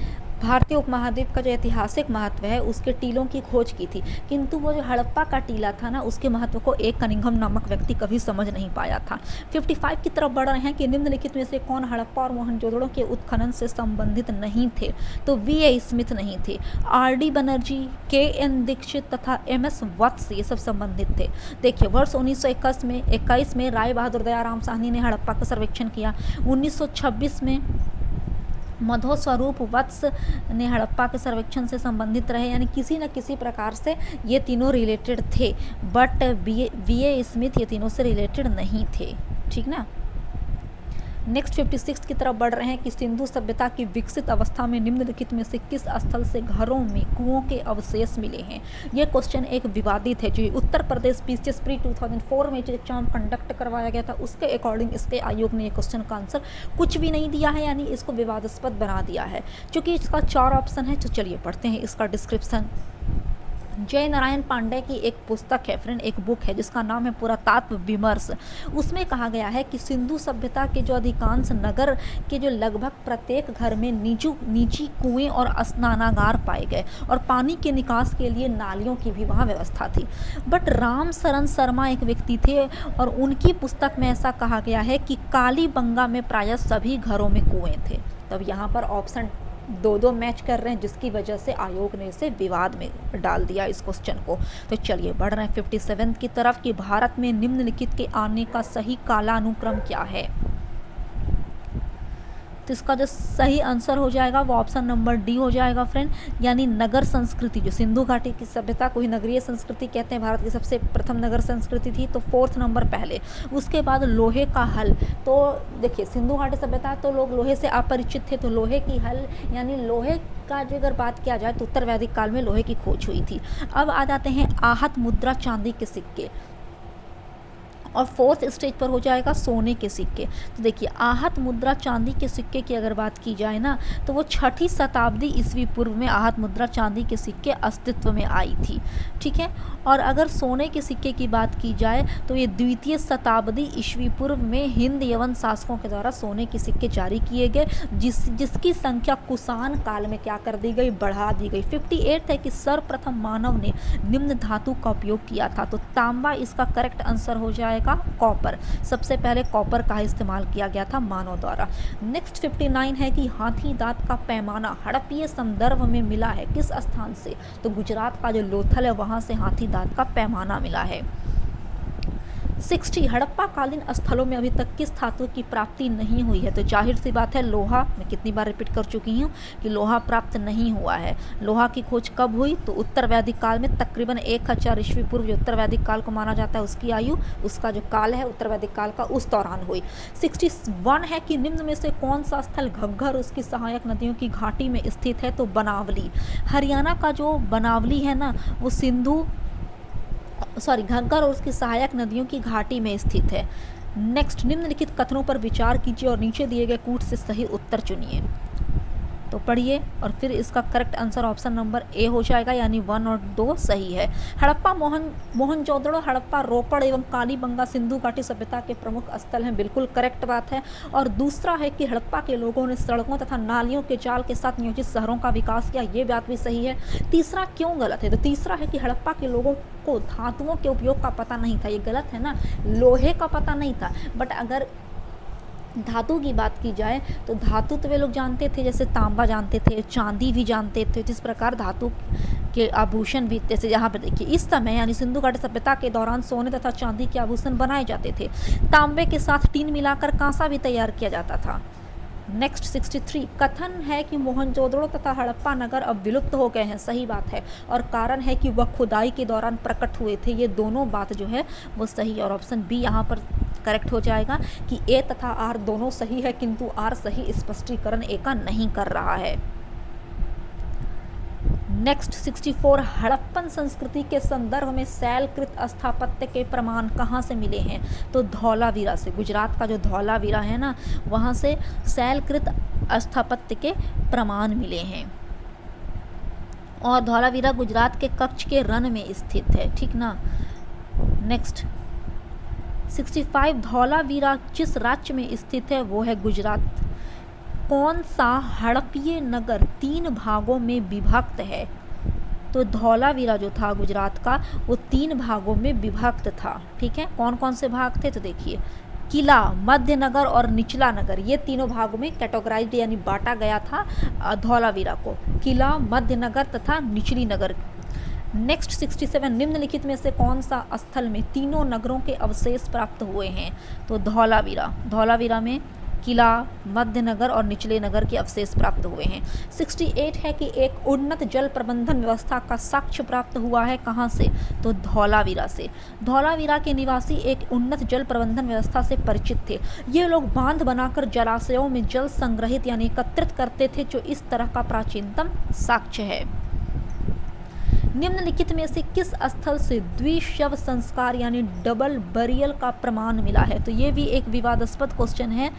भारतीय उपमहाद्वीप का जो ऐतिहासिक महत्व है उसके टीलों की खोज की थी, किंतु वो जो हड़प्पा का टीला था ना उसके महत्व को एक कनिंघम नामक व्यक्ति कभी समझ नहीं पाया था। 55 की तरफ बढ़ रहे हैं कि निम्नलिखित में से कौन हड़प्पा और मोहनजोदड़ो के उत्खनन से संबंधित नहीं थे? तो VA स्मिथ नहीं थे, RD बनर्जी, KN दीक्षित तथा MS वत्स ये सब संबंधित थे। देखिए वर्ष 1921 में राय बहादुर दयाराम साहनी ने हड़प्पा का सर्वेक्षण किया। 1926 में मधो स्वरूप वत्स ने हड़प्पा के सर्वेक्षण से संबंधित रहे, यानी किसी न किसी प्रकार से ये तीनों रिलेटेड थे, बट VA स्मिथ ये तीनों से रिलेटेड नहीं थे, ठीक ना। नेक्स्ट 56 की तरफ बढ़ रहे हैं कि सिंधु सभ्यता की विकसित अवस्था में निम्नलिखित में से किस स्थल से घरों में कुओं के अवशेष मिले हैं? ये क्वेश्चन एक विवादित है। जो उत्तर प्रदेश PCS प्री 2004 में जो एग्जाम कंडक्ट करवाया गया था उसके अकॉर्डिंग इसके आयोग ने ये क्वेश्चन का आंसर कुछ भी नहीं दिया है, यानी इसको विवादास्पद बना दिया है। चूँकि इसका 4 ऑप्शन है, तो चलिए पढ़ते हैं इसका डिस्क्रिप्शन। जय नारायण पांडे की एक पुस्तक है फ्रेंड, एक बुक है जिसका नाम है पुरातत्व विमर्श। उसमें कहा गया है कि सिंधु सभ्यता के जो अधिकांश नगर के जो लगभग प्रत्येक घर में निजी कुएं और स्नानागार पाए गए और पानी के निकास के लिए नालियों की भी वहाँ व्यवस्था थी। बट राम शरण शर्मा एक व्यक्ति थे और उनकी पुस्तक में ऐसा कहा गया है कि कालीबंगा में प्रायः सभी घरों में कुएँ थे। तब यहाँ पर ऑप्शन 2 मैच कर रहे हैं, जिसकी वजह से आयोग ने इसे विवाद में डाल दिया इस क्वेश्चन को। तो चलिए बढ़ रहे हैं 57 की तरफ कि भारत में निम्नलिखित के आने का सही कालानुक्रम क्या है? तो इसका जो सही आंसर हो जाएगा वो ऑप्शन नंबर डी हो जाएगा फ्रेंड, यानी नगर संस्कृति। जो सिंधु घाटी की सभ्यता को ही नगरीय संस्कृति कहते हैं, भारत की सबसे प्रथम नगर संस्कृति थी, तो 4th नंबर पहले। उसके बाद लोहे का हल। तो देखिए सिंधु घाटी सभ्यता तो लोग लोहे से अपरिचित थे, तो लोहे की हल यानी लोहे का जो अगर बात किया जाए तो उत्तर वैदिक काल में लोहे की खोज हुई थी। अब आ जाते हैं आहत मुद्रा, चांदी के सिक्के। और फोर्थ स्टेज पर हो जाएगा सोने के सिक्के। तो देखिए आहत मुद्रा चांदी के सिक्के की अगर बात की जाए ना, तो वो 6ठी शताब्दी ईस्वी पूर्व में आहत मुद्रा चांदी के सिक्के अस्तित्व में आई थी, ठीक है। और अगर सोने के सिक्के की बात की जाए तो ये 2वीं शताब्दी ईस्वी पूर्व में हिंद यवन शासकों के द्वारा सोने के सिक्के जारी किए गए, जिसकी संख्या कुषाण काल में क्या कर दी गई, बढ़ा दी गई। 58 है कि सर्वप्रथम मानव ने निम्न धातु का उपयोग किया था। तो तांबा इसका करेक्ट आंसर हो जाएगा कॉपर। सबसे पहले कॉपर का इस्तेमाल किया गया था मानव द्वारा। नेक्स्ट 59 है कि हाथी दांत का पैमाना हड़प्पीय संदर्भ में मिला है किस स्थान से, तो गुजरात का जो लोथल है वहां से हाथी दांत का पैमाना मिला है। 60 हड़प्पा कालीन स्थलों में अभी तक किस धातु की प्राप्ति नहीं हुई है, तो जाहिर सी बात है लोहा। मैं कितनी बार रिपीट कर चुकी हूँ कि लोहा प्राप्त नहीं हुआ है। लोहा की खोज कब हुई, तो उत्तर वैदिक काल में तकरीबन 1000 ईस्वी पूर्व, जो उत्तर वैदिक काल को माना जाता है उसकी आयु, उसका जो काल है उत्तर वैदिक काल का, उस दौरान हुई। 61 है कि निम्न में से कौन सा स्थल घग्गर उसकी सहायक नदियों की घाटी में स्थित है, तो बनावली। हरियाणा का जो बनावली है ना, वो घग्गर और उसकी सहायक नदियों की घाटी में स्थित है। नेक्स्ट, निम्नलिखित कथनों पर विचार कीजिए और नीचे दिए गए कूट से सही उत्तर चुनिए। तो पढ़िए और फिर इसका correct answer option number A हो जाएगा, यानी 1 और 2 सही है। हड़प्पा मोहनजोदड़ो, हड़प्पा, रोपड़ एवं कालीबंगा सिंधु घाटी सभ्यता के प्रमुख स्थल हैं, बिल्कुल करेक्ट बात है। और दूसरा है कि हड़प्पा के लोगों ने सड़कों तथा नालियों के जाल के साथ नियोजित शहरों का विकास किया, ये बात भी सही है। तीसरा क्यों गलत है, तो तीसरा है कि हड़प्पा के लोगों को धातुओं के उपयोग का पता नहीं था, ये गलत है ना। लोहे का पता नहीं था, बट अगर धातु की बात की जाए तो धातु तो वे लोग जानते थे, जैसे तांबा जानते थे, चांदी भी जानते थे। जिस प्रकार धातु के आभूषण भी, जैसे यहाँ पर देखिए इस समय यानी सिंधु घाटी सभ्यता के दौरान सोने तथा चांदी के आभूषण बनाए जाते थे। तांबे के साथ टीन मिलाकर कांसा भी तैयार किया जाता था। नेक्स्ट 63, कथन है कि मोहनजोदड़ो तथा हड़प्पा नगर अब विलुप्त हो गए हैं, सही बात है। और कारण है कि वह खुदाई के दौरान प्रकट हुए थे, ये दोनों बात जो है वो सही, और ऑप्शन बी यहाँ पर करेक्ट हो जाएगा कि ए तथा आर दोनों सही है, किंतु आर सही स्पष्टीकरण ए का नहीं कर रहा है। नेक्स्ट 64, हड़प्पन संस्कृति के संदर्भ में शैलकृत स्थापत्य के प्रमाण कहाँ से मिले हैं, तो धौलावीरा से। गुजरात का जो धौलावीरा है ना, वहाँ से शैलकृत स्थापत्य के प्रमाण मिले हैं। और धौलावीरा गुजरात के कच्छ के रण में स्थित है, ठीक ना। नेक्स्ट 65, धौलावीरा जिस राज्य में स्थित है वो है गुजरात। कौन सा हड़प्पीय नगर 3 भागों में विभक्त है, तो धौलावीरा जो था गुजरात का वो 3 भागों में विभक्त था, ठीक है। कौन कौन से भाग थे, तो देखिए किला, मध्य नगर और निचला नगर, ये तीनों भागों में कैटेगराइज्ड यानी बांटा गया था धौलावीरा को, किला, मध्य नगर तथा निचली नगर। नेक्स्ट 67, निम्नलिखित में से कौन सा स्थल में तीनों नगरों के अवशेष प्राप्त हुए हैं, तो धौलावीरा में किला, मध्य नगर और निचले नगर के अवशेष प्राप्त हुए हैं। 68 है कि एक उन्नत जल प्रबंधन व्यवस्था का साक्ष्य प्राप्त हुआ है, कहाँ से, तो धौलावीरा से। धौलावीरा के निवासी एक उन्नत जल प्रबंधन व्यवस्था से परिचित थे। ये लोग बांध बनाकर जलाशयों में जल संग्रहित यानी एकत्रित करते थे, जो इस तरह का प्राचीनतम साक्ष्य है। निम्नलिखित में से किस स्थल से द्विशव संस्कार यानी डबल बरियल का प्रमाण मिला है, तो ये भी एक विवादास्पद क्वेश्चन है,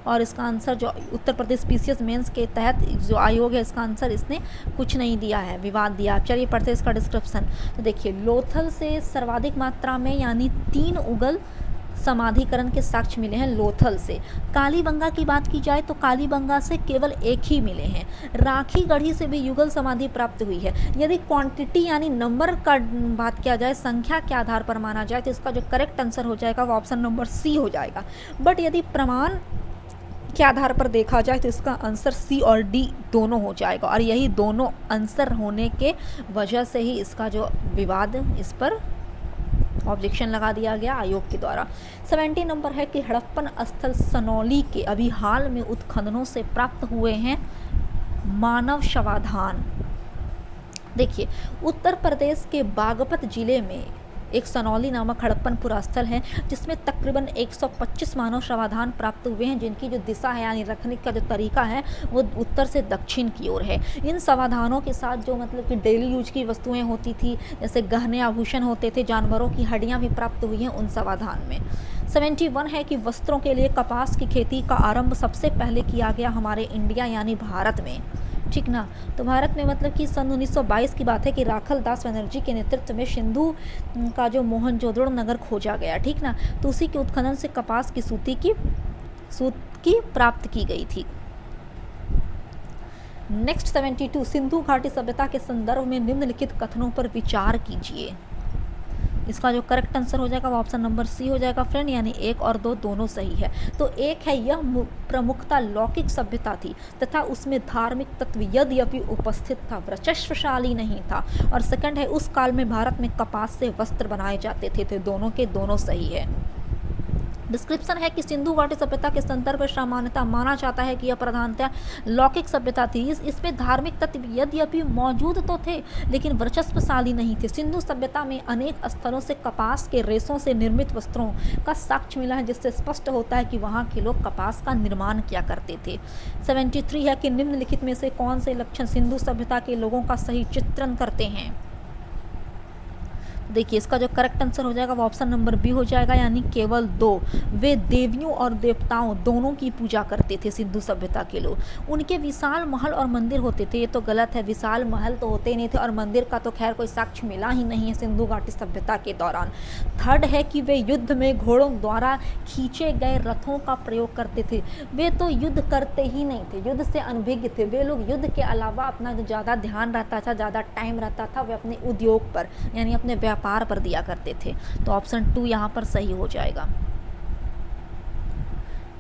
और इसका आंसर जो उत्तर प्रदेश पीसीएस मेंस के तहत जो आयोग है, इसका आंसर इसने कुछ नहीं दिया है, विवाद दिया। चलिए पढ़ते हैं इसका डिस्क्रिप्शन। तो देखिए लोथल से सर्वाधिक मात्रा में यानी 3 उगल समाधिकरण के साक्ष्य मिले हैं लोथल से। कालीबंगा की बात की जाए तो कालीबंगा से केवल एक ही मिले हैं। राखी गढ़ी से भी युगल समाधि प्राप्त हुई है। यदि क्वांटिटी यानी नंबर का बात किया जाए, संख्या के आधार पर माना जाए, तो इसका जो करेक्ट आंसर हो जाएगा वो ऑप्शन नंबर सी हो जाएगा। बट यदि प्रमाण के आधार पर देखा जाए तो इसका आंसर सी और डी दोनों हो जाएगा, और यही दोनों आंसर होने के वजह से ही इसका जो विवाद, इस पर ऑब्जेक्शन लगा दिया गया आयोग के द्वारा। 70 नंबर है कि हड़प्पन स्थल सनौली के अभी हाल में उत्खननों से प्राप्त हुए हैं मानव शवाधान। देखिए उत्तर प्रदेश के बागपत जिले में एक सनौली नामक हड़प्पन पुरास्थल है, जिसमें तकरीबन 125 मानव शवाधान प्राप्त हुए हैं, जिनकी जो दिशा है यानी रखने का जो तरीका है वो उत्तर से दक्षिण की ओर है। इन शवाधानों के साथ जो मतलब कि डेली यूज की वस्तुएं होती थी, जैसे गहने आभूषण होते थे, जानवरों की हड्डियां भी प्राप्त हुई हैं उन शवाधान में। 71 है कि वस्त्रों के लिए कपास की खेती का आरंभ सबसे पहले किया गया हमारे इंडिया यानी भारत में, ठीक ना। तो भारत में मतलब कि सन 1922 की बात है कि राखल दास बनर्जी के नेतृत्व में सिंधु का जो मोहनजोदड़ो नगर खोजा गया, ठीक ना। तो उसी के उत्खनन से कपास की सूत की प्राप्त की गई थी। नेक्स्ट 72, सिंधु घाटी सभ्यता के संदर्भ में निम्नलिखित कथनों पर विचार कीजिए। इसका जो करेक्ट आंसर हो जाएगा वो ऑप्शन नंबर सी हो जाएगा फ्रेंड, यानी 1 और 2 दोनों सही है। तो एक है यह प्रमुखता लौकिक सभ्यता थी तथा उसमें धार्मिक तत्व यद्यपि उपस्थित था, वर्चस्वशाली नहीं था। और सेकंड है उस काल में भारत में कपास से वस्त्र बनाए जाते थे। तो दोनों के दोनों सही है। डिस्क्रिप्शन है कि सिंधु घाटी सभ्यता के संदर्भ में सामान्यतः माना जाता है कि यह प्रधानतः लौकिक सभ्यता थी। इसमें धार्मिक तत्व यद्यपि मौजूद तो थे लेकिन वर्चस्वशाली नहीं थे। सिंधु सभ्यता में अनेक स्थलों से कपास के रेशों से निर्मित वस्त्रों का साक्ष्य मिला है, जिससे स्पष्ट होता है कि वहाँ के लोग कपास का निर्माण किया करते थे। 73 है कि निम्नलिखित में से कौन से लक्षण सिंधु सभ्यता के लोगों का सही चित्रण करते हैं। देखिए इसका जो करेक्ट आंसर हो जाएगा वो ऑप्शन नंबर बी हो जाएगा, यानी केवल 2। वे देवियों और देवताओं दोनों की पूजा करते थे सिंधु सभ्यता के लोग। उनके विशाल महल और मंदिर होते थे। ये तो गलत है, विशाल महल तो होते नहीं थे और मंदिर का तो खैर कोई साक्ष्य मिला ही नहीं है सिंधु घाटी सभ्यता के दौरान। थर्ड है कि वे युद्ध में घोड़ों द्वारा खींचे गए रथों का प्रयोग करते थे। वे तो युद्ध करते ही नहीं थे, युद्ध से अनभिज्ञ थे। वे लोग युद्ध के अलावा अपना जो ज़्यादा ध्यान रहता था, ज़्यादा टाइम रहता था, वे अपने उद्योग पर यानी अपने व्यापार पर दिया करते थे। तो ऑप्शन 2 यहाँ पर सही हो जाएगा।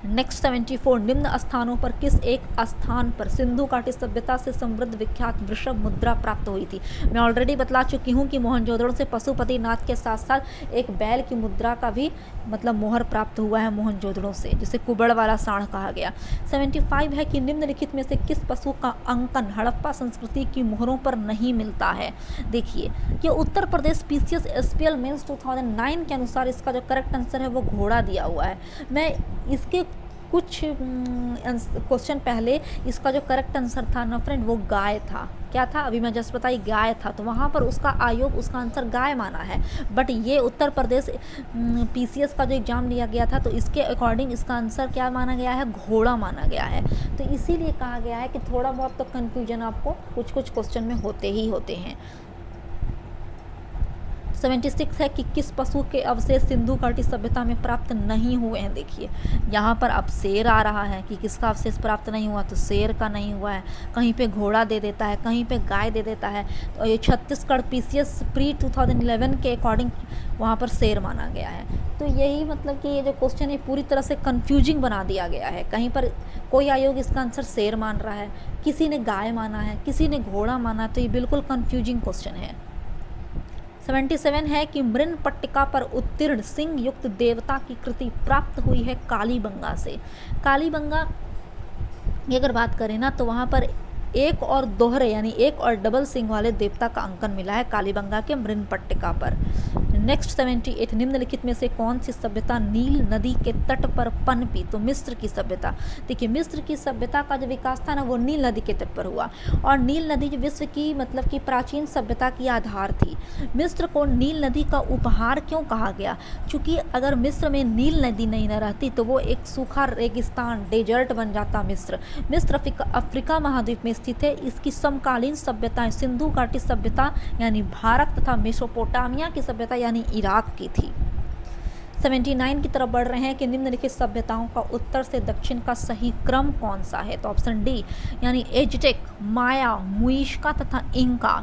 नेक्स्ट 74, निम्न स्थानों पर किस एक स्थान पर सिंधु घाटी सभ्यता से समृद्ध विख्यात वृषभ मुद्रा प्राप्त हुई थी। मैं ऑलरेडी बतला चुकी हूँ कि मोहनजोदड़ो से पशुपतिनाथ के साथ साथ एक बैल की मुद्रा का भी मतलब मोहर प्राप्त हुआ है मोहनजोदड़ो से, जिसे कुबड़ वाला साढ़ कहा गया। 75 है कि निम्नलिखित में से किस पशु का अंकन हड़प्पा संस्कृति की मोहरों पर नहीं मिलता है। देखिए कि Uttar Pradesh PCS SPL mains 2009 के अनुसार इसका जो करेक्ट आंसर है वो घोड़ा दिया हुआ है। मैं इसके कुछ क्वेश्चन पहले इसका जो करेक्ट आंसर था ना फ्रेंड वो गाय था। क्या था अभी मैं जस्ट बताई, गाय था। तो वहाँ पर उसका आयोग उसका आंसर गाय माना है। बट ये उत्तर प्रदेश पीसीएस का जो एग्ज़ाम लिया गया था तो इसके अकॉर्डिंग इसका आंसर क्या माना गया है, घोड़ा माना गया है। तो इसीलिए कहा गया है कि थोड़ा बहुत तो कन्फ्यूजन आपको कुछ कुछ क्वेश्चन में होते ही होते हैं। 76 है कि किस पशु के अवशेष सिंधु घाटी सभ्यता में प्राप्त नहीं हुए हैं। देखिए यहाँ पर अब शेर आ रहा है कि किसका अवशेष प्राप्त नहीं हुआ, तो शेर का नहीं हुआ है। कहीं पे घोड़ा दे देता है, कहीं पे गाय दे देता है। तो ये छत्तीसगढ़ पीसीएस प्री 2011 के अकॉर्डिंग वहाँ पर शेर माना गया है। तो यही मतलब कि ये जो क्वेश्चन है पूरी तरह से कन्फ्यूजिंग बना दिया गया है। कहीं पर कोई आयोग इसका आंसर शेर मान रहा है, किसी ने गाय माना है, किसी ने घोड़ा माना। तो ये बिल्कुल कन्फ्यूजिंग क्वेश्चन है। 77 है कि मृन पट्टिका पर उत्तीर्ण सिंह युक्त देवता की कृति प्राप्त हुई है कालीबंगा से। कालीबंगा की अगर बात करें ना तो वहाँ पर एक और दोहरे यानी एक और डबल सिंह वाले देवता का अंकन मिला है कालीबंगा के मृन पट्टिका पर। नेक्स्ट 78, निम्नलिखित में से कौन सी सभ्यता नील नदी के तट पर पनपी। तो मिस्र की सभ्यता। देखिए मिस्र की सभ्यता का जो विकास था ना वो नील नदी के तट पर हुआ। और नील नदी जो विश्व की मतलब कि प्राचीन सभ्यता की आधार थी। मिस्र को नील नदी का उपहार क्यों कहा गया, क्योंकि अगर मिस्र में नील नदी नहीं न रहती तो वो एक सूखा रेगिस्तान डेजर्ट बन जाता। मिस्र अफ्रीका महाद्वीप में स्थित है। इसकी समकालीन सभ्यताएं सिंधु घाटी सभ्यता यानी भारत तथा मेसोपोटामिया की सभ्यता यानी इराक की थी। 79 की तरफ बढ़ रहे हैं कि निम्नलिखित सभ्यताओं का उत्तर से दक्षिण का सही क्रम कौन सा है। तो ऑप्शन डी यानी एज़टेक, माया, मुइशका तथा इंका।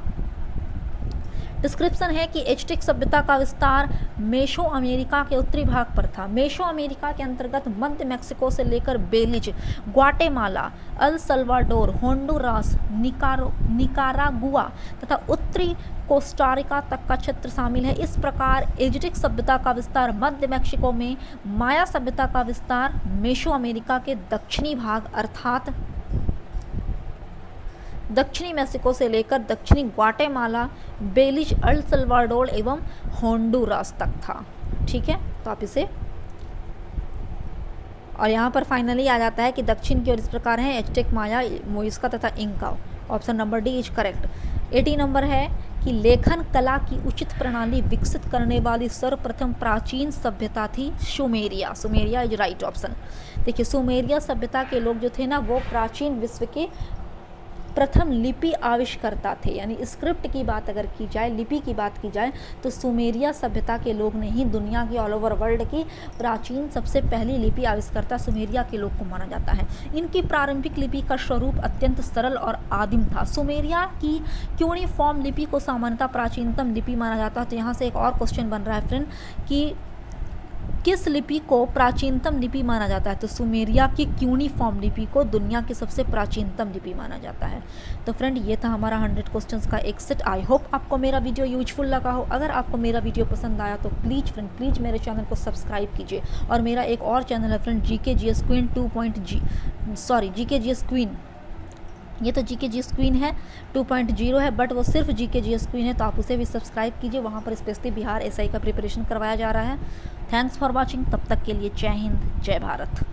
डिस्क्रिप्शन है कि एज़टेक सभ्यता का विस्तार मेसो अमेरिका के उत्तरी भाग पर था। मेसो अमेरिका के अंतर्गत मध्य मैक्सिको से लेकर Belize, Guatemala, El Salvador, Honduras, Nicaragua तथा उत्तरी कोस्टारिका तक का क्षेत्र शामिल है। इस प्रकार एज़टेक सभ्यता का विस्तार मध्य मैक्सिको में, माया सभ्यता का विस्तार मेसो अमेरिका के दक्षिणी भाग अर्थात दक्षिणी मेक्सिको से लेकर दक्षिणी ग्वाटेमाला, बेलिज, अल सल्वाडोर एवं होंडुरास तक था। ठीक है, तो आप इसे और यहाँ पर फाइनली आ जाता है कि दक्षिण की ओर इस प्रकार है एज़टेक, माया, मुइशका तथा Inca. Option number D is correct. 80 number है कि लेखन कला की उचित प्रणाली विकसित करने वाली सर्वप्रथम प्राचीन सभ्यता थी Sumeria. Sumeria is right option. देखिए सुमेरिया सभ्यता के लोग जो थे ना वो प्राचीन विश्व के प्रथम लिपि आविष्कर्ता थे। यानी स्क्रिप्ट की बात अगर की जाए, लिपि की बात की जाए, तो सुमेरिया सभ्यता के लोग ने ही दुनिया की ऑल ओवर वर्ल्ड की प्राचीन सबसे पहली लिपि आविष्कर्ता सुमेरिया के लोग को माना जाता है। इनकी प्रारंभिक लिपि का स्वरूप अत्यंत सरल और आदिम था। सुमेरिया की क्यूनिफॉर्म लिपि को सामान्यतः प्राचीनतम लिपि माना जाता है। तो यहाँ से एक और क्वेश्चन बन रहा है फ्रेंड कि किस लिपि को प्राचीनतम लिपि माना जाता है? तो सुमेरिया की क्यूनिफॉर्म लिपि को दुनिया की सबसे प्राचीनतम लिपि माना जाता है। तो फ्रेंड ये था हमारा 100 क्वेश्चंस का एक सेट। आई होप आपको मेरा वीडियो यूजफुल लगा हो। अगर आपको मेरा वीडियो पसंद आया तो प्लीज़ फ्रेंड प्लीज़ मेरे चैनल को सब्सक्राइब कीजिए। और मेरा एक और चैनल है friend GK GS queen GK GS queen, ये तो जीके जीएस क्वीन है 2.0 है, बट वो सिर्फ जीके जीएस क्वीन है, तो आप उसे भी सब्सक्राइब कीजिए। वहाँ पर स्पेशली बिहार एसआई का प्रिपरेशन करवाया जा रहा है। Thanks for watching. तब तक के लिए जय हिंद, जय भारत।